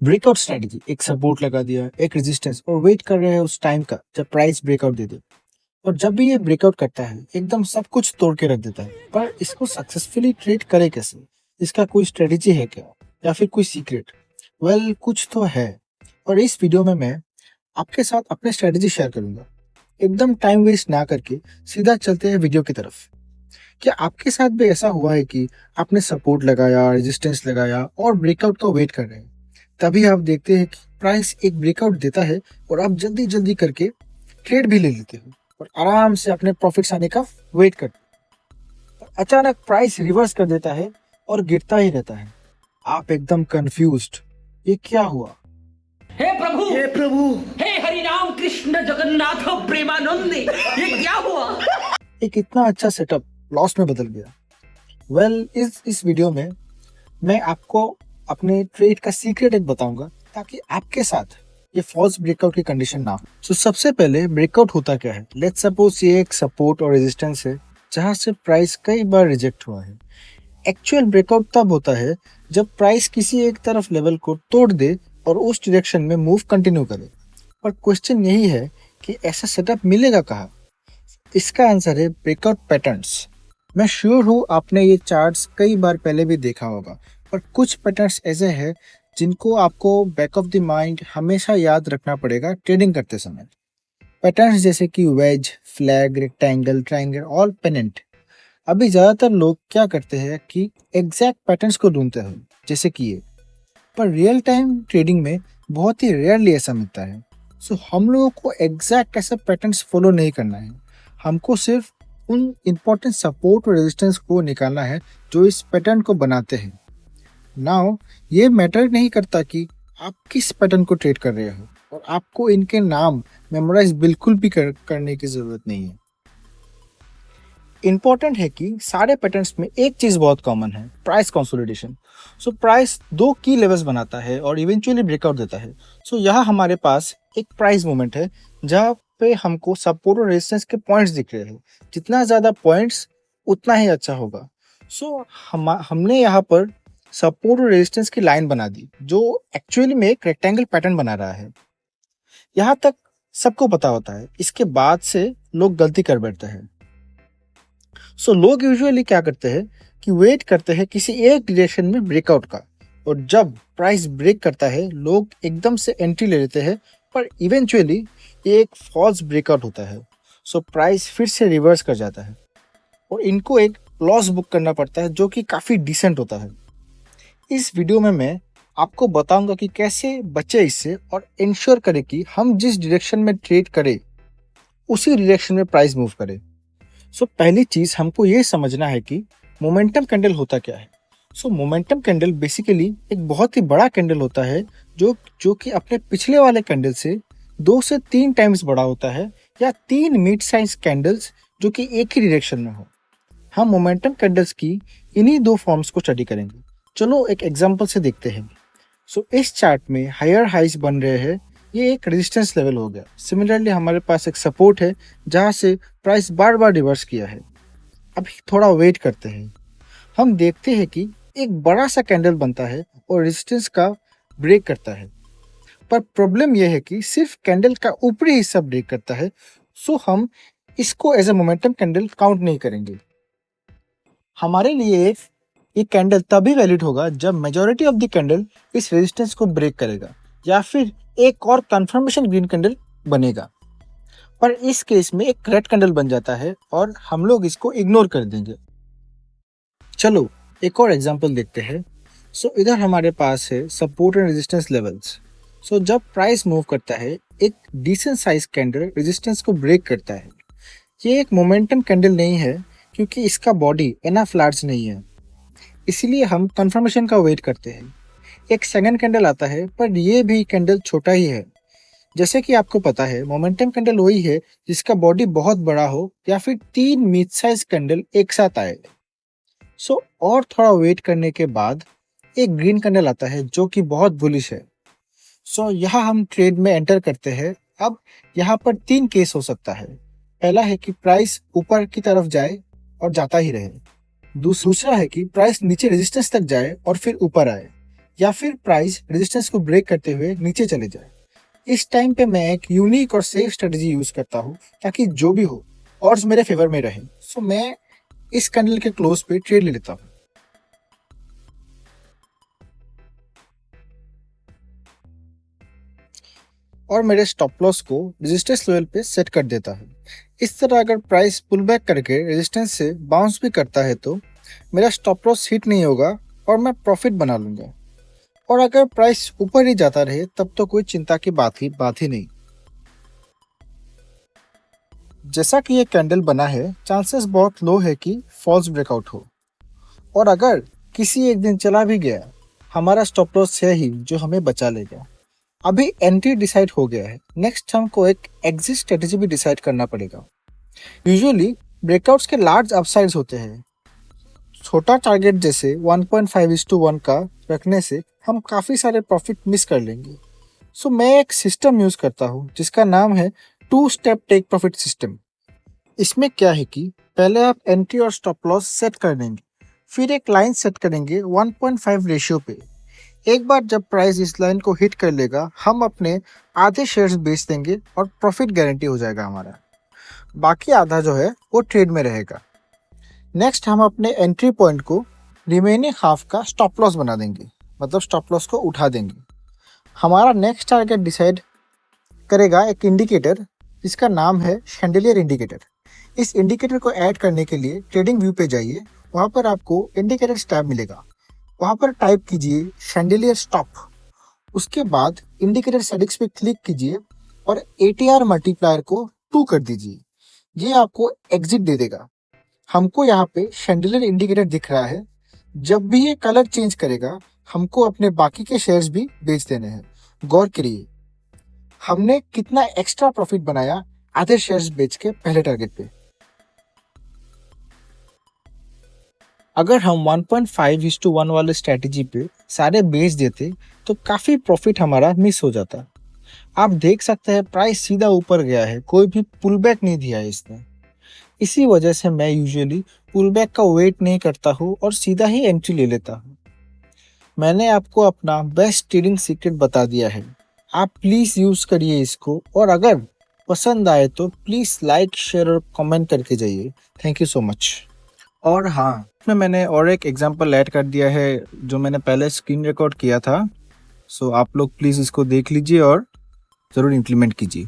Breakout strategy एक support लगा दिया, एक रेजिस्टेंस और वेट कर रहे हैं उस टाइम का जब प्राइस ब्रेकआउट दे दे। और जब भी ये ब्रेकआउट करता है एकदम सब कुछ तोड़ के रख देता है। पर इसको सक्सेसफुली ट्रेड करे कैसे? इसका कोई स्ट्रेटजी है क्या या फिर कोई सीक्रेट? कुछ तो है। और इस वीडियो में मैं आपके साथ अपने स्ट्रेटजी शेयर करूंगा। एकदम टाइम वेस्ट ना करके सीधा चलते हैं वीडियो की तरफ। क्या आपके साथ भी ऐसा हुआ है कि आपने सपोर्ट लगाया, रेजिस्टेंस लगाया और ब्रेकआउट का वेट कर रहे हैं? तभी आप देखते हैं कि प्राइस एक ब्रेकआउट देता है और आप जल्दी जल्दी करके ट्रेड भी ले लेते हो और आराम से अपने प्रॉफिट्स आने का वेट करते हो। अचानक प्राइस रिवर्स कर देता है और गिरता ही रहता है। आप एकदम कंफ्यूज्ड, ये क्या हुआ? हे प्रभु हे हरि राम कृष्ण जगन्नाथ प्रेमानंदे, ये क्या हुआ? एक इतना अच्छा सेटअप लॉस में बदल गया। इस वीडियो में मैं आपको अपने ट्रेड का सीक्रेट एक बताऊंगा ताकि आपके साथ ये फॉल्स ब्रेकआउट की कंडीशन ना हो। सबसे पहले ब्रेकआउट होता क्या है? लेट्स सपोज ये एक सपोर्ट और रेजिस्टेंस है जहां से प्राइस कई बार रिजेक्ट हुआ है। एक्चुअल ब्रेकआउट तब होता है जब प्राइस किसी एक तरफ लेवल को तोड़ दे और उस डायरेक्शन में मूव कंटिन्यू करे। पर क्वेश्चन यही है कि ऐसा सेटअप मिलेगा कहाँ? इसका आंसर है ब्रेकआउट पैटर्न्स। मैं श्योर हूँ आपने ये चार्ट्स कई बार पहले भी देखा होगा, पर कुछ पैटर्न्स ऐसे हैं जिनको आपको बैक ऑफ द माइंड हमेशा याद रखना पड़ेगा ट्रेडिंग करते समय। पैटर्न्स जैसे कि वेज, फ्लैग, रेक्टेंगल, ट्रायंगल और पेनेंट। अभी ज्यादातर लोग क्या करते हैं कि एग्जैक्ट पैटर्न्स को ढूंढते हैं, जैसे कि ये। पर रियल टाइम ट्रेडिंग में बहुत ही रेयरली ऐसा मिलता है। हम लोगों को एग्जैक्ट ऐसा पैटर्न्स फॉलो नहीं करना है। हमको सिर्फ उन इम्पोर्टेंट सपोर्ट और रेजिस्टेंस को निकालना है जो इस पैटर्न को बनाते हैं। नाउ ये मैटर नहीं करता कि आप किस पैटर्न को ट्रेड कर रहे हो और आपको इनके नाम मेमोराइज बिल्कुल भी करने की जरूरत नहीं है। इंपॉर्टेंट है कि सारे पैटर्न्स में एक चीज बहुत कॉमन है, प्राइस कंसोलिडेशन। प्राइस दो की लेवल्स बनाता है और इवेंचुअली ब्रेकआउट देता है। यहाँ हमारे पास एक प्राइस मूवमेंट है जहाँ पे हमको सपोर्ट और रेजिस्टेंस के पॉइंट्स दिख रहे हैं। जितना ज्यादा पॉइंट्स उतना ही अच्छा होगा। हमने यहाँ पर सपोर्ट और रेजिस्टेंस की लाइन बना दी जो एक्चुअली में एक रेक्टेंगल पैटर्न बना रहा है। यहाँ तक सबको पता होता है, इसके बाद से लोग गलती कर बैठते हैं। लोग यूजुअली क्या करते हैं कि वेट करते हैं किसी एक डायरेक्शन में ब्रेकआउट का, और जब प्राइस ब्रेक करता है लोग एकदम से एंट्री ले लेते हैं। पर इवेंचुअली ये एक फॉल्स ब्रेकआउट होता है। प्राइस फिर से रिवर्स कर जाता है और इनको एक लॉस बुक करना पड़ता है जो कि काफी डिसेंट होता है। इस वीडियो में मैं आपको बताऊंगा कि कैसे बचे इससे और इंश्योर करें कि हम जिस डायरेक्शन में ट्रेड करें उसी डायरेक्शन में प्राइस मूव करे। पहली चीज हमको ये समझना है कि मोमेंटम कैंडल होता क्या है। मोमेंटम कैंडल बेसिकली एक बहुत ही बड़ा कैंडल होता है जो कि अपने पिछले वाले कैंडल से 2 से 3 टाइम्स बड़ा होता है, या 3 मिड साइज कैंडल्स जो कि एक ही डायरेक्शन में हो। हम मोमेंटम कैंडल्स की इन्हीं दो फॉर्म्स को स्टडी करेंगे। चलो एक एग्जांपल से देखते हैं। इस चार्ट में हायर हाइज बन रहे हैं, ये एक रेजिस्टेंस लेवल हो गया। सिमिलरली हमारे पास एक सपोर्ट है जहां से प्राइस बार बार रिवर्स किया है। अभी थोड़ा वेट करते हैं। हम देखते हैं कि एक बड़ा सा कैंडल बनता है और रेजिस्टेंस का ब्रेक करता है। पर प्रॉब्लम यह है कि सिर्फ कैंडल का ऊपरी हिस्सा ब्रेक करता है। हम इसको as a momentum candle count नहीं करेंगे। हमारे लिए ये कैंडल तभी वैलिड होगा जब मेजॉरिटी ऑफ द कैंडल इस रेजिस्टेंस को ब्रेक करेगा या फिर एक और कंफर्मेशन ग्रीन कैंडल बनेगा। पर इस केस में एक रेड कैंडल बन जाता है और हम लोग इसको इग्नोर कर देंगे। चलो एक और एग्जांपल देखते हैं। इधर हमारे पास है सपोर्ट एंड रेजिस्टेंस लेवल्स। जब प्राइस मूव करता है एक डिसेंट साइज कैंडल रेजिस्टेंस को ब्रेक करता है। ये एक मोमेंटम कैंडल नहीं है क्योंकि इसका बॉडी एनफ लार्ज नहीं है, इसीलिए हम कंफर्मेशन का वेट करते हैं। एक सेकंड कैंडल आता है पर ये भी कैंडल छोटा ही है। जैसे कि आपको पता है मोमेंटम कैंडल वही है जिसका बॉडी बहुत बड़ा हो या फिर 3 मिड साइज कैंडल एक साथ आए। और थोड़ा वेट करने के बाद एक ग्रीन कैंडल आता है जो कि बहुत बुलिश है। यहाँ हम ट्रेड में एंटर करते हैं। अब यहाँ पर 3 केस हो सकता है। पहला है कि प्राइस ऊपर की तरफ जाए और जाता ही रहे। दूसरा है कि प्राइस नीचे रेजिस्टेंस तक जाए और फिर ऊपर आए। या फिर प्राइस रेजिस्टेंस को ब्रेक करते हुए नीचे चले जाए। इस टाइम पे मैं एक यूनिक और सेफ स्ट्रेटजी यूज करता हूँ ताकि जो भी हो ऑड्स मेरे फेवर में रहे। सो मैं इस कैंडल के क्लोज पे ट्रेड ले लेता हूँ और मेरे स्टॉप लॉस को रेजिस्टेंस लेवल पे सेट कर देता हूँ। इस तरह अगर प्राइस पुल बैक करके रेजिस्टेंस से बाउंस भी करता है तो मेरा स्टॉप लॉस हिट नहीं होगा और मैं प्रॉफिट बना लूंगा। और अगर प्राइस ऊपर ही जाता रहे तब तो कोई चिंता की बात ही नहीं। जैसा कि ये कैंडल बना है, चांसेस बहुत लो है कि फॉल्स ब्रेकआउट हो। और अगर किसी एक दिन चला भी गया, हमारा स्टॉप लॉस है ही जो हमें बचा लेगा। अभी एंट्री डिसाइड हो गया है, नेक्स्ट हमको एक एग्जिट स्ट्रेटेजी भी डिसाइड करना पड़ेगा। यूजुअली ब्रेकआउट्स के लार्ज अपसाइड्स होते हैं। छोटा टारगेट जैसे 1.5:1 का रखने से हम काफ़ी सारे प्रॉफिट मिस कर लेंगे। सो मैं एक सिस्टम यूज़ करता हूँ जिसका नाम है 2 स्टेप टेक प्रॉफिट सिस्टम। इसमें क्या है कि पहले आप एंट्री और स्टॉप लॉस सेट कर देंगे, फिर एक लाइन सेट करेंगे 1.5 रेशियो पे। एक बार जब प्राइस इस लाइन को हिट कर लेगा, हम अपने आधे शेयर्स बेच देंगे और प्रॉफिट गारंटी हो जाएगा हमारा। बाकी आधा जो है वो ट्रेड में रहेगा। नेक्स्ट हम अपने एंट्री पॉइंट को रिमेनिंग हाफ का स्टॉप लॉस बना देंगे, मतलब स्टॉप लॉस को उठा देंगे। हमारा नेक्स्ट टारगेट डिसाइड करेगा एक इंडिकेटर जिसका नाम है शैंडिलियर इंडिकेटर। इस इंडिकेटर को ऐड करने के लिए ट्रेडिंग व्यू पे जाइए, वहाँ पर आपको इंडिकेटर टैब मिलेगा। वहाँ पर टाइप कीजिए शैंडिलियर स्टॉप। उसके बाद इंडिकेटर सेटिंग्स पे क्लिक कीजिए और ATR मल्टीप्लायर को 2 कर दीजिए। ये आपको एग्जिट दे देगा। हमको यहाँ पे शैंडिलियर इंडिकेटर दिख रहा है। जब भी ये कलर चेंज करेगा, हमको अपने बाकी के शेयर्स भी बेच देने हैं। गौर करिए हमने कितना एक्स्ट्रा प्रॉफिट बनाया आधे शेयर्स बेच के पहले टारगेट पे। अगर हम 1.5:1 वाले स्ट्रेटेजी पे सारे बेच देते तो काफ़ी प्रॉफिट हमारा मिस हो जाता। आप देख सकते हैं प्राइस सीधा ऊपर गया है, कोई भी पुल बैक नहीं दिया है इसने। इसी वजह से मैं यूजुअली पुल बैक का वेट नहीं करता हूँ और सीधा ही एंट्री ले लेता हूँ। मैंने आपको अपना बेस्ट ट्रेडिंग सीक्रेट बता दिया है, आप प्लीज़ यूज़ करिए इसको। और अगर पसंद आए तो प्लीज़ लाइक, शेयर और कमेंट करके जाइए। Thank you so much. और हाँ, इसमें मैंने और एक एग्जांपल ऐड कर दिया है जो मैंने पहले स्क्रीन रिकॉर्ड किया था। सो आप लोग प्लीज़ इसको देख लीजिए और ज़रूर इम्प्लीमेंट कीजिए।